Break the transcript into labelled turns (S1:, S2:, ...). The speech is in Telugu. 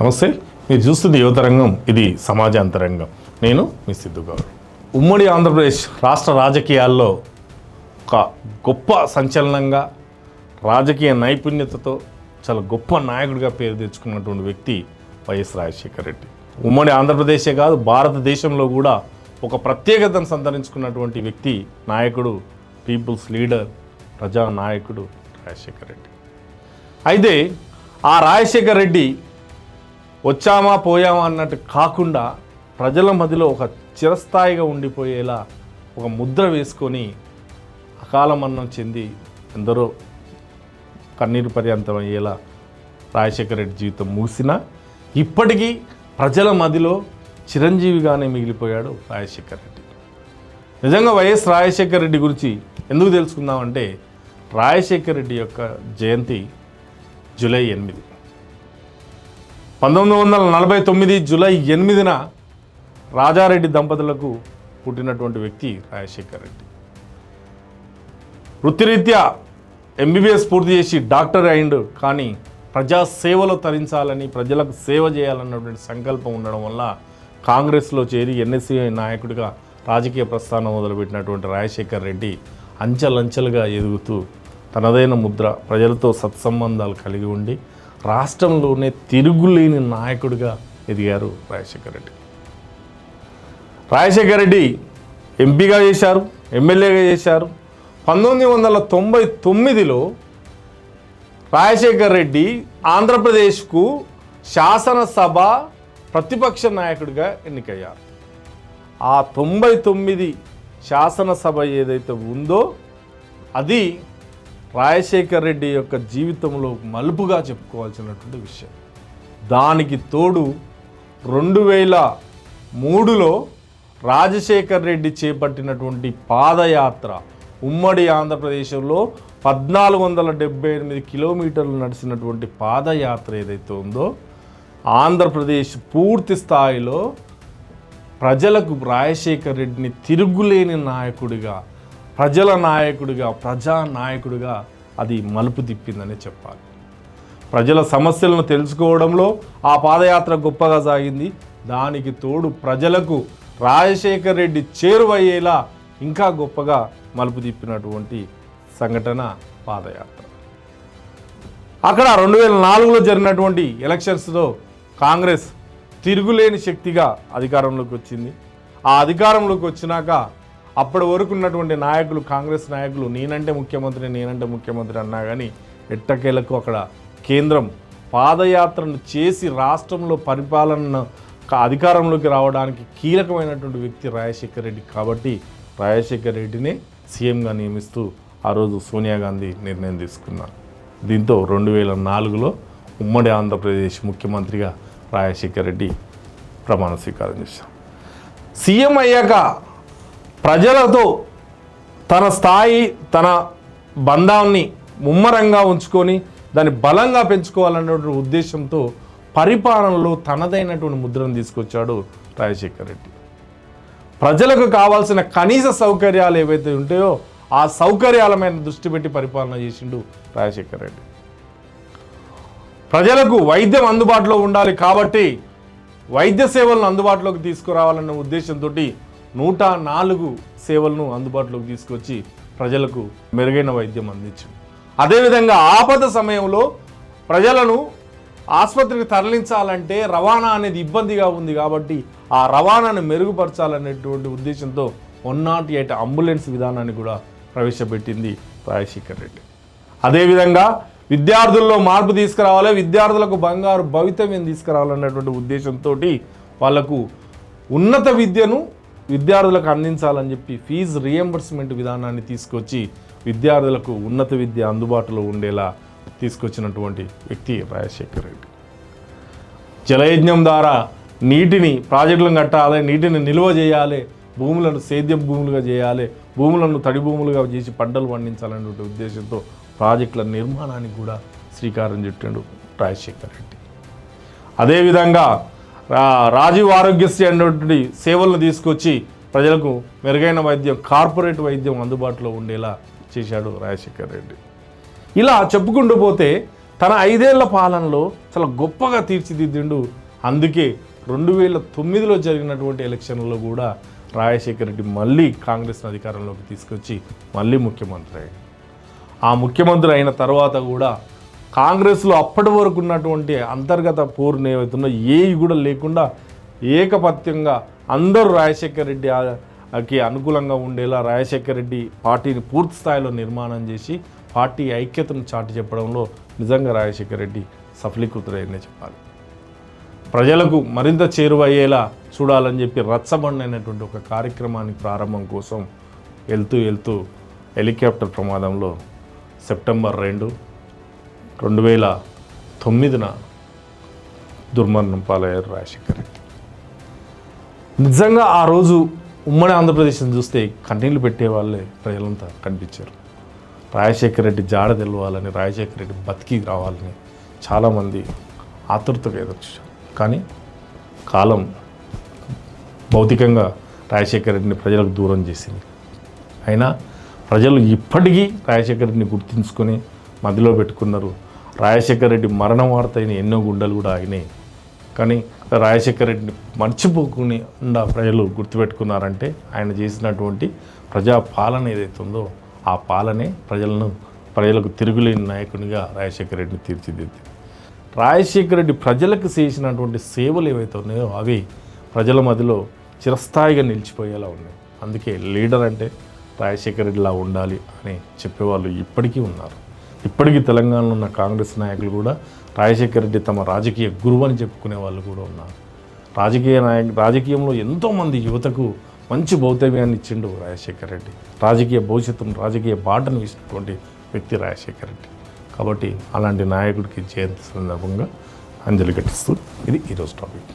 S1: నమస్తే, మీరు చూస్తుంది యువతరంగం, ఇది సమాజ అంతరంగం. నేను మీ సిద్ధు గౌడ్. ఉమ్మడి ఆంధ్రప్రదేశ్ రాష్ట్ర రాజకీయాల్లో ఒక గొప్ప సంచలనంగా, రాజకీయ నైపుణ్యతతో చాలా గొప్ప నాయకుడిగా పేరు తెచ్చుకున్నటువంటి వ్యక్తి వైఎస్ రాజశేఖర రెడ్డి. ఉమ్మడి ఆంధ్రప్రదేశే కాదు, భారతదేశంలో కూడా ఒక ప్రత్యేకతను సంతరించుకున్నటువంటి వ్యక్తి, నాయకుడు, పీపుల్స్ లీడర్, ప్రజానాయకుడు రాజశేఖర రెడ్డి. అయితే ఆ రాజశేఖర రెడ్డి వచ్చామా పోయామా అన్నట్టు కాకుండా ప్రజల మధ్యలో ఒక చిరస్థాయిగా ఉండిపోయేలా ఒక ముద్ర వేసుకొని అకాల మరణం చెంది ఎందరో కన్నీరు పర్యంతం అయ్యేలా రాజశేఖర రెడ్డి జీవితం ముగిసినా ఇప్పటికీ ప్రజల మధ్యలో చిరంజీవిగానే మిగిలిపోయాడు రాజశేఖర రెడ్డి. నిజంగా వైఎస్ రాజశేఖర రెడ్డి గురించి ఎందుకు తెలుసుకుందామంటే, రాజశేఖర రెడ్డి యొక్క జయంతి జూలై 8. 1949 జూలై 8న రాజారెడ్డి దంపతులకు పుట్టినటువంటి వ్యక్తి రాజశేఖర రెడ్డి. వృత్తిరీత్యా MBBS పూర్తి చేసి డాక్టర్ అయిండు, కానీ ప్రజా సేవలో తరించాలని, ప్రజలకు సేవ చేయాలన్నటువంటి సంకల్పం ఉండడం వల్ల కాంగ్రెస్లో చేరి NSCI నాయకుడిగా రాజకీయ ప్రస్థానం మొదలుపెట్టినటువంటి రాజశేఖర రెడ్డి అంచెలంచెలుగా ఎదుగుతూ తనదైన ముద్ర, ప్రజలతో సత్సంబంధాలు కలిగి ఉండి రాష్ట్రంలోనే తిరుగులేని నాయకుడిగా ఎదిగారు రాజశేఖర రెడ్డి. రాజశేఖర రెడ్డి ఎంపీగా చేశారు, ఎమ్మెల్యేగా చేశారు. 1999లో రాజశేఖర రెడ్డి ఆంధ్రప్రదేశ్కు శాసనసభ ప్రతిపక్ష నాయకుడిగా ఎన్నికయ్యారు. ఆ 99 శాసనసభ ఏదైతే ఉందో అది రాజశేఖర రెడ్డి యొక్క జీవితంలో మలుపుగా చెప్పుకోవాల్సినటువంటి విషయం. దానికి తోడు 2003లో రాజశేఖర రెడ్డి చేపట్టినటువంటి పాదయాత్ర, ఉమ్మడి ఆంధ్రప్రదేశ్లో 1478 కిలోమీటర్లు నడిచినటువంటి పాదయాత్ర ఏదైతే ఉందో, ఆంధ్రప్రదేశ్ పూర్తి స్థాయిలో ప్రజలకు రాజశేఖర రెడ్డిని తిరుగులేని నాయకుడిగా, ప్రజల నాయకుడిగా, ప్రజానాయకుడిగా అది మలుపు తిప్పిందని చెప్పాలి. ప్రజల సమస్యలను తెలుసుకోవడంలో ఆ పాదయాత్ర గొప్పగా సాగింది. దానికి తోడు ప్రజలకు రాజశేఖర రెడ్డి చేరువయ్యేలా ఇంకా గొప్పగా మలుపు తిప్పినటువంటి సంఘటన పాదయాత్ర. అక్కడ 2004లో జరిగినటువంటి ఎలక్షన్స్లో కాంగ్రెస్ తిరుగులేని శక్తిగా అధికారంలోకి వచ్చింది. ఆ అధికారంలోకి వచ్చినాక అప్పటి వరకు ఉన్నటువంటి నాయకులు, కాంగ్రెస్ నాయకులు నేనంటే ముఖ్యమంత్రి అన్నా కానీ ఎట్టకేలకు అక్కడ కేంద్రం పాదయాత్రను చేసి రాష్ట్రంలో పరిపాలన అధికారంలోకి రావడానికి కీలకమైనటువంటి వ్యక్తి రాజశేఖర రెడ్డి. కాబట్టి రాజశేఖర రెడ్డినే సీఎంగా నియమిస్తూ ఆ రోజు సోనియా గాంధీ నిర్ణయం తీసుకున్నారు. దీంతో 2004లో ఉమ్మడి ఆంధ్రప్రదేశ్ ముఖ్యమంత్రిగా రాజశేఖర రెడ్డి ప్రమాణ స్వీకారం చేశారు. సీఎం అయ్యాక ప్రజలతో తన స్థాయి, తన బంధాన్ని ముమ్మరంగా ఉంచుకొని దాన్ని బలంగా పెంచుకోవాలన్నటువంటి ఉద్దేశంతో పరిపాలనలో తనదైనటువంటి ముద్రను తీసుకొచ్చాడు రాజశేఖర రెడ్డి. ప్రజలకు కావాల్సిన కనీస సౌకర్యాలు ఏవైతే ఉంటాయో ఆ సౌకర్యాల మీద దృష్టి పెట్టి పరిపాలన చేసిండు రాజశేఖర రెడ్డి. ప్రజలకు వైద్యం అందుబాటులో ఉండాలి కాబట్టి వైద్య సేవలను అందుబాటులోకి తీసుకురావాలన్న ఉద్దేశంతో 104 సేవలను అందుబాటులోకి తీసుకొచ్చి ప్రజలకు మెరుగైన వైద్యం అందించింది. అదేవిధంగా ఆపద సమయంలో ప్రజలను ఆసుపత్రికి తరలించాలంటే రవాణా అనేది ఇబ్బందిగా ఉంది కాబట్టి ఆ రవాణాను మెరుగుపరచాలనేటువంటి ఉద్దేశంతో 108 అంబులెన్స్ విధానాన్ని కూడా ప్రవేశపెట్టింది రాజశేఖర రెడ్డి. అదేవిధంగా విద్యార్థుల్లో మార్పు తీసుకురావాలి, విద్యార్థులకు బంగారు భవితవ్యం తీసుకురావాలన్నటువంటి ఉద్దేశంతో వాళ్లకు ఉన్నత విద్యను విద్యార్థులకు అందించాలని చెప్పి ఫీజు రియంబర్స్మెంట్ విధానాన్ని తీసుకొచ్చి విద్యార్థులకు ఉన్నత విద్య అందుబాటులో ఉండేలా తీసుకొచ్చినటువంటి వ్యక్తి రాజశేఖర రెడ్డి. జలయజ్ఞం ద్వారా నీటిని, ప్రాజెక్టులను కట్టాలి, నీటిని నిల్వ చేయాలి, భూములను సేద్య భూములుగా చేయాలి, భూములను తడి భూములుగా చేసి పంటలు పండించాలనే ఉద్దేశంతో ప్రాజెక్టుల నిర్మాణానికి కూడా శ్రీకారం చుట్టాడు రాజశేఖర రెడ్డి. అదేవిధంగా రాజీవ్ ఆరోగ్యశ్రీ అనేటువంటి సేవలను తీసుకొచ్చి ప్రజలకు మెరుగైన వైద్యం, కార్పొరేట్ వైద్యం అందుబాటులో ఉండేలా చేశాడు రాజశేఖర రెడ్డి. ఇలా చెప్పుకుంటూ పోతే తన 5 ఏళ్ల పాలనలో చాలా గొప్పగా తీర్చిదిద్దిండు. అందుకే 2009లో జరిగినటువంటి ఎలక్షన్లలో కూడా రాజశేఖర రెడ్డి మళ్ళీ కాంగ్రెస్ను అధికారంలోకి తీసుకొచ్చి మళ్ళీ ముఖ్యమంత్రి అయ్యాడు. ఆ ముఖ్యమంత్రి అయిన తర్వాత కూడా కాంగ్రెస్లో అప్పటి వరకు ఉన్నటువంటి అంతర్గత పోరును ఏవైతుందో ఏవి కూడా లేకుండా ఏకపత్యంగా అందరూ రాజశేఖర రెడ్డికి అనుకూలంగా ఉండేలా రాజశేఖర రెడ్డి పార్టీని పూర్తి స్థాయిలో నిర్మాణం చేసి పార్టీ ఐక్యతను చాటి చెప్పడంలో నిజంగా రాజశేఖర రెడ్డి సఫలీకృతుడైందే చెప్పాలి. ప్రజలకు మరింత చేరువయ్యేలా చూడాలని చెప్పి రచ్చబండైనటువంటి ఒక కార్యక్రమానికి ప్రారంభం కోసం వెళ్తూ హెలికాప్టర్ ప్రమాదంలో సెప్టెంబర్ 2, 2009న దుర్మరణం పాలయ్యారు రాజశేఖర రెడ్డి. నిజంగా ఆ రోజు ఉమ్మడి ఆంధ్రప్రదేశ్ని చూస్తే కన్నీళ్లు పెట్టేవాళ్ళే ప్రజలంతా కనిపించారు. రాజశేఖర రెడ్డి జాడ తెలవాలని, రాజశేఖర రెడ్డి బతికి రావాలని చాలామంది ఆతృతగా ఎదుర్కొచ్చారు. కానీ కాలం భౌతికంగా రాజశేఖర రెడ్డిని ప్రజలకు దూరం చేసింది. అయినా ప్రజలు ఇప్పటికీ రాజశేఖర రెడ్డిని గుర్తుంచుకొని మధ్యలో పెట్టుకున్నారు. రాజశేఖర రెడ్డి మరణం వార్త అయిన ఎన్నో గుండెలు కూడా ఆగినాయి. కానీ రాజశేఖర రెడ్డిని మర్చిపోకుండా ప్రజలు గుర్తుపెట్టుకున్నారంటే ఆయన చేసినటువంటి ప్రజా పాలన ఏదైతే ఉందో ఆ పాలనే ప్రజలకు తిరుగులేని నాయకునిగా రాజశేఖర రెడ్డిని తీర్చిదిద్ది. రాజశేఖర రెడ్డి ప్రజలకు చేసినటువంటి సేవలు ఏవైతే ఉన్నాయో అవి ప్రజల మధ్యలో చిరస్థాయిగా నిలిచిపోయేలా ఉన్నాయి. అందుకే లీడర్ అంటే రాజశేఖర రెడ్డిలా ఉండాలి అని చెప్పేవాళ్ళు ఇప్పటికీ ఉన్నారు. ఇప్పటికీ తెలంగాణలో ఉన్న కాంగ్రెస్ నాయకులు కూడా రాజశేఖర రెడ్డి తమ రాజకీయ గురువు అని చెప్పుకునే వాళ్ళు కూడా ఉన్నారు. రాజకీయంలో ఎంతోమంది యువతకు మంచి భౌతవ్యాన్ని ఇచ్చిండు రాజశేఖర రెడ్డి. రాజకీయ భవిష్యత్తును, రాజకీయ బాటను వేసినటువంటి వ్యక్తి రాజశేఖర రెడ్డి. కాబట్టి అలాంటి నాయకుడికి జయంతి సందర్భంగా అంజలి ఘటిస్తూ ఇది ఈరోజు టాపిక్.